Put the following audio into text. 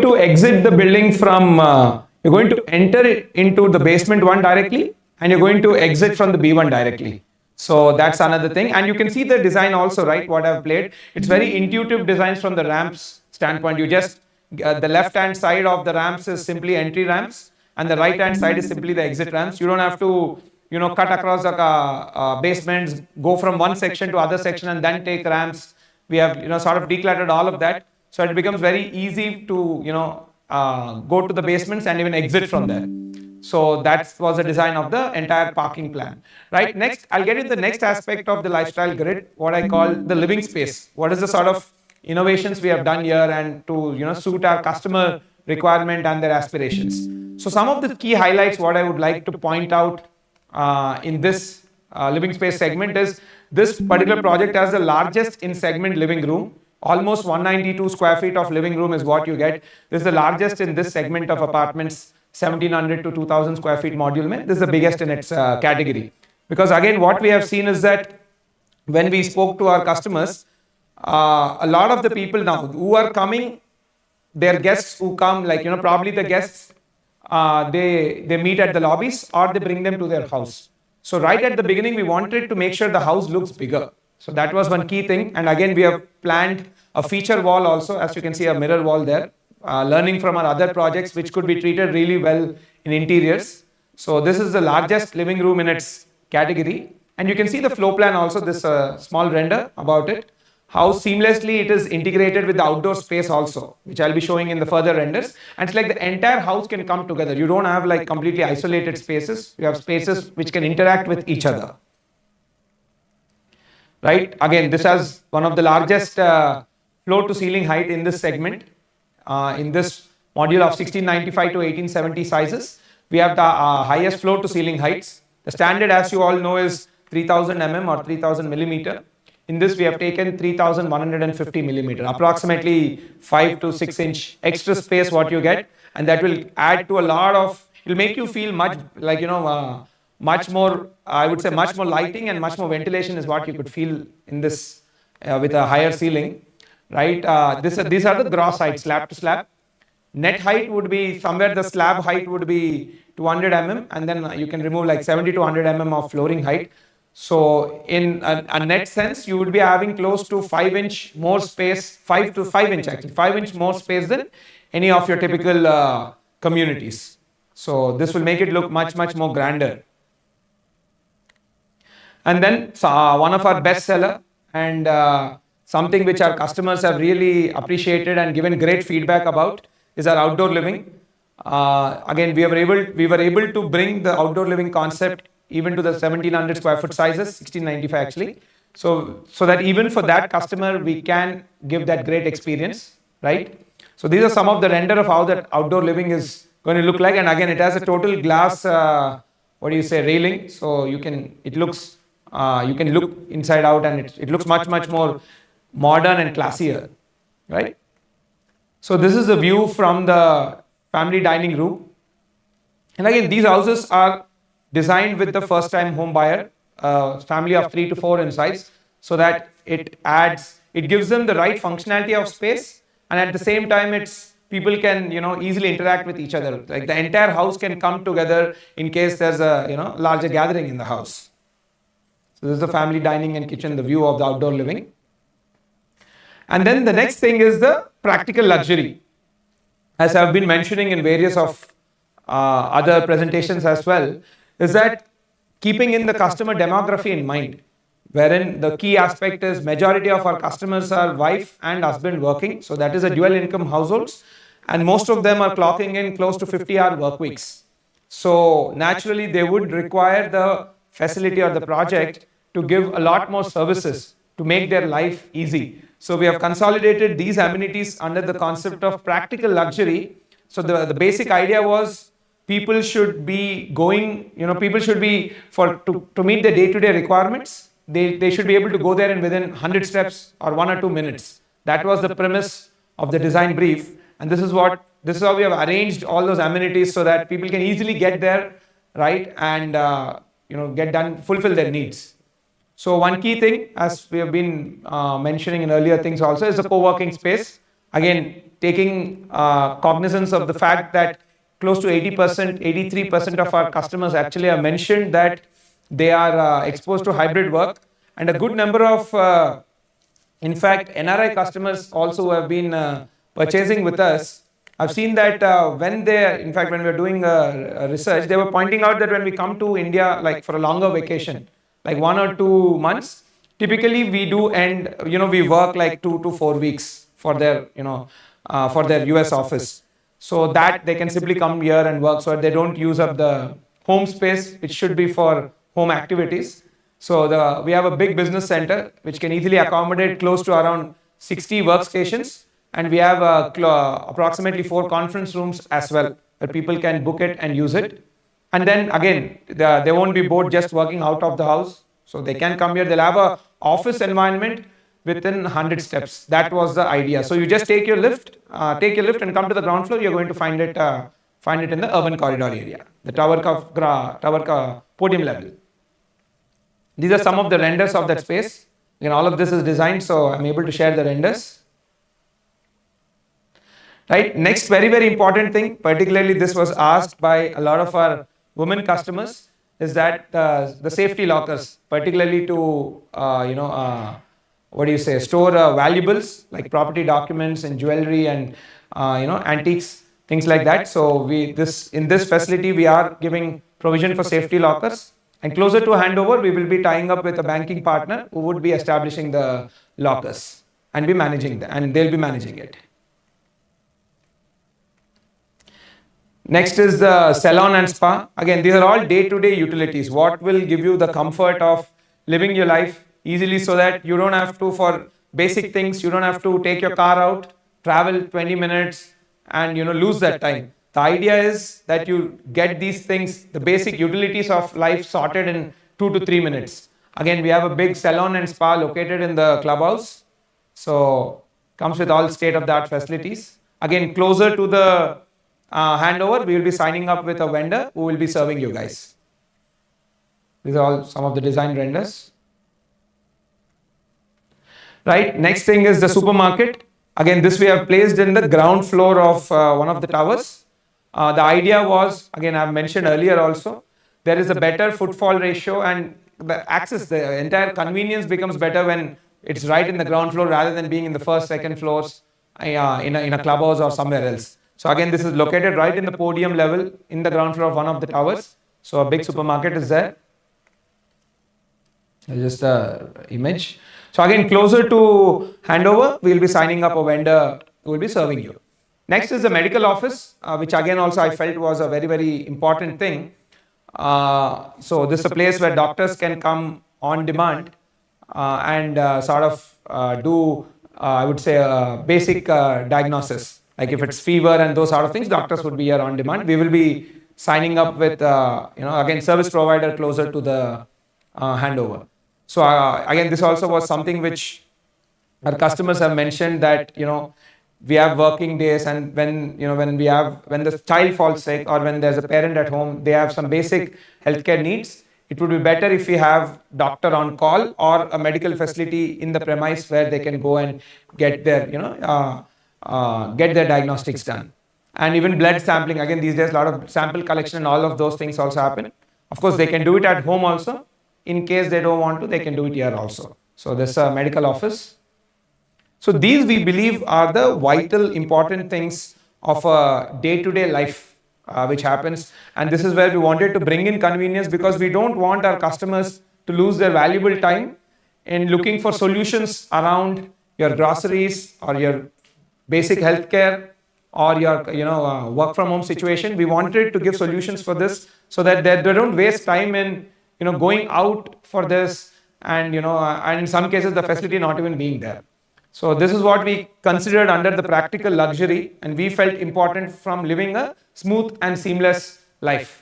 to exit the building from, you're going to enter it into the basement one directly, and you're going to exit from the B1 directly. So that's another thing. And you can see the design also, right? What I've played. It's very intuitive designs from the ramps standpoint. You just, the left hand side of the ramps is simply entry ramps, and the right hand side is simply the exit ramps. You don't have to, cut across the basements, go from one section to other section and then take ramps. We have, sort of decluttered all of that. So it becomes very easy to, go to the basements and even exit from there. So that was the design of the entire parking plan, right? Next, I'll get into the next aspect of the lifestyle grid, what I call the living space. What is the sort of innovations we have done here and to, suit our customer requirement and their aspirations. So some of the key highlights, what I would like to point out in this living space segment is this particular project has the largest in segment living room. Almost 192 square feet of living room is what you get. This is the largest in this segment of apartments, 1700 to 2000 square feet module mein. This is the biggest in its category. Because again, what we have seen is that when we spoke to our customers, a lot of the people now who are coming, their guests who come, like, probably the guests, they meet at the lobbies or they bring them to their house. So right at the beginning, we wanted to make sure the house looks bigger. So that was one key thing. And again, we have planned a feature wall also, as you can see, a mirror wall there, learning from our other projects, which could be treated really well in interiors. So this is the largest living room in its category. And you can see the floor plan also, this small render about it, how seamlessly it is integrated with the outdoor space also, which I'll be showing in the further renders. And it's like the entire house can come together. You don't have like completely isolated spaces. You have spaces which can interact with each other. Right? Again, this has one of the largest floor to ceiling height in this segment. In this module of 1695 to 1870 sizes, we have the highest floor to ceiling heights. The standard, as you all know, is 3000 mm or 3000 millimeter. In this, we have taken 3150 millimeter, approximately 5 to 6 inch extra space what you get. And that will add to a lot of, it will make you feel much like, much more, I would say much more lighting and much more ventilation is what you could feel in this with a higher ceiling, right? These are the gross height, slab to slab. Net height would be somewhere the slab height would be 200 mm and then you can remove like 70 to 100 mm of flooring height. So in a net sense, you would be having close to 5 inch more space, 5 to 5 inch actually, 5 inch more space than any of your typical communities. So this will make it look much, much more grander. And then one of our best seller and something which our customers have really appreciated and given great feedback about is our outdoor living. Again, we were able to bring the outdoor living concept even to the 1700 square foot sizes, 1695 actually. So that even for that customer, we can give that great experience, right? So these are some of the render of how that outdoor living is going to look like. And again, it has a total glass, railing. So you can look inside out and it looks much, much more modern and classier, right? So this is the view from the family dining room. And again, these houses are designed with the first time home buyer, family of 3 to 4 in size, so that it gives them the right functionality of space. And at the same time, people can, easily interact with each other. Like the entire house can come together in case there's a, larger gathering in the house. So this is the family dining and kitchen, the view of the outdoor living. And then the next thing is the practical luxury. As I've been mentioning in various of other presentations as well, is that keeping in the customer demography in mind, wherein the key aspect is majority of our customers are wife and husband working. So that is a dual income households. And most of them are clocking in close to 50-hour work weeks. So naturally, they would require the facility or the project to give a lot more services to make their life easy. So we have consolidated these amenities under the concept of practical luxury. So the basic idea was people should be going, people should be, to meet the day-to-day requirements, they should be able to go there in within 100 steps or 1 or 2 minutes. That was the premise of the design brief. And this is how we have arranged all those amenities so that people can easily get there, right? And, fulfill their needs. So one key thing, as we have been mentioning in earlier things also, is the co-working space. Again, taking cognizance of the fact that close to 80%, 83% of our customers actually have mentioned that they are exposed to hybrid work, and a good number of in fact, NRI customers also who have been purchasing with us. I've seen that when they, in fact, when we were doing research, they were pointing out that when we come to India, like for a longer vacation, like 1 or 2 months, typically we do end, we work like 2 to 4 weeks for their, for their US office. So that they can simply come here and work so they don't use up the home space, which should be for home activities. So we have a big business center which can easily accommodate close to around 60 workstations, and we have approximately 4 conference rooms as well where people can book it and use it. And then again, they won't be bored just working out of the house. So they can come here. They'll have a office environment within 100 steps. That was the idea. So you just take your lift and come to the ground floor. You're going to find it in the urban corridor area, the tower podium level. These are some of the renders of that space. Again, all of this is designed, so I'm able to share the renders. Right. Next, very, very important thing, particularly this was asked by a lot of our women customers, is that the safety lockers, particularly to, store valuables like property documents and jewelry and, antiques, things like that. So in this facility, we are giving provision for safety lockers. And closer to handover, we will be tying up with a banking partner who would be establishing the lockers and be managing them, and they'll be managing it. Next is the salon and spa. Again, these are all day-to-day utilities. What will give you the comfort of living your life easily so that you don't have to, for basic things, you don't have to take your car out, travel 20 minutes and lose that time. The idea is that you get these things, the basic utilities of life sorted in 2 to 3 minutes. Again, we have a big salon and spa located in the clubhouse. So, comes with all state-of-the-art facilities. Again, closer to the handover, we will be signing up with a vendor who will be serving you guys. These are all some of the design renders. Right, next thing is the supermarket. Again, this we have placed in the ground floor of one of the towers. The idea was, again, I've mentioned earlier also, there is a better footfall ratio and the entire convenience becomes better when it's right in the ground floor rather than being in the first, second floors in a clubhouse or somewhere else. So again, this is located right in the podium level in the ground floor of one of the towers. So a big supermarket is there. Just the image. So again, closer to handover, we will be signing up a vendor who will be serving you. Next is the medical office, which again also I felt was a very, very important thing. So this is a place where doctors can come on demand and sort of do, I would say, basic diagnosis. Like if it's fever and those sort of things, doctors would be here on demand. We will be signing up with, again, service provider closer to the handover. So again, this also was something which our customers have mentioned that, we have working days, and when the child falls sick or when there's a parent at home, they have some basic healthcare needs. It would be better if we have doctor on call or a medical facility in the premise where they can go and get their diagnostics done. And even blood sampling, again these days a lot of sample collection and all of those things also happen. Of course, they can do it at home also. In case they don't want to, they can do it here also. So this is a medical office. So these we believe are the vital important things of a day-to-day life which happens, and this is where we wanted to bring in convenience, because we don't want our customers to lose their valuable time in looking for solutions around your groceries or your basic healthcare or your work from home situation. We wanted to give solutions for this so that they don't waste time in going out for this, and and in some cases the facility not even being there. So this is what we considered under the practical luxury, and we felt important from living a smooth and seamless life.